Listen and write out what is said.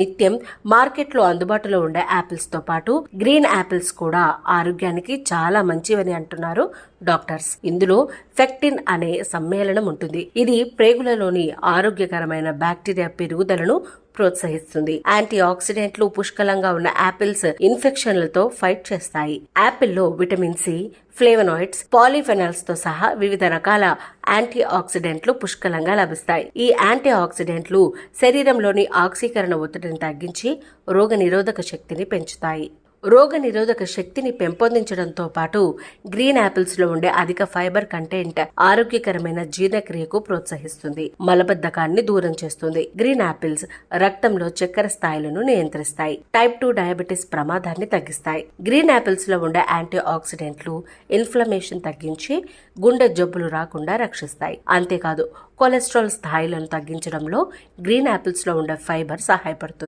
నిత్యం మార్కెట్లో అందుబాటులో ఉండే యాపిల్స్ తో పాటు గ్రీన్ యాపిల్స్ కూడా ఆరోగ్యానికి చాలా మంచివని అంటున్నారు డాక్టర్స్. ఇందులో ఫెక్టిన్ అనే సమ్మేళనం ఉంటుంది. ఇది ప్రేగులలోని ఆరోగ్యకరమైన బ్యాక్టీరియా పెరుగుదలను ప్రోత్సహిస్తుంది. యాంటీ ఆక్సిడెంట్లు పుష్కలంగా ఉన్న యాపిల్స్ ఇన్ఫెక్షన్లతో ఫైట్ చేస్తాయి. యాపిల్లో విటమిన్ సి, ఫ్లేవనాయిడ్స్, పాలిఫెనాల్స్ తో సహా వివిధ రకాల యాంటీ ఆక్సిడెంట్లు పుష్కలంగా లభిస్తాయి. ఈ యాంటీ ఆక్సిడెంట్లు శరీరంలోని ఆక్సీకరణ ఒత్తిడిని తగ్గించి రోగనిరోధక శక్తిని పెంచుతాయి. రోగనిరోధక శక్తిని పెంపొందించడంతో పాటు గ్రీన్ యాపిల్స్ లో ఉండే అధిక ఫైబర్ కంటెంట్ ఆరోగ్యకరమైన జీర్ణక్రియకు ప్రోత్సహిస్తుంది, మలబద్ధకాన్ని దూరం చేస్తుంది. గ్రీన్ యాపిల్స్ రక్తంలో చక్కెర స్థాయిలను నియంత్రిస్తాయి, టైప్ 2 డయాబెటీస్ ప్రమాదాన్ని తగ్గిస్తాయి. గ్రీన్ యాపిల్స్ లో ఉండే యాంటీ ఆక్సిడెంట్లు ఇన్ఫ్లమేషన్ తగ్గించి గుండె జబ్బులు రాకుండా రక్షిస్తాయి. అంతేకాదు కొలెస్ట్రాల్ స్థాయిలను తగ్గించడంలో గ్రీన్ యాపిల్స్ లో ఉండే ఫైబర్ సహాయపడుతుంది.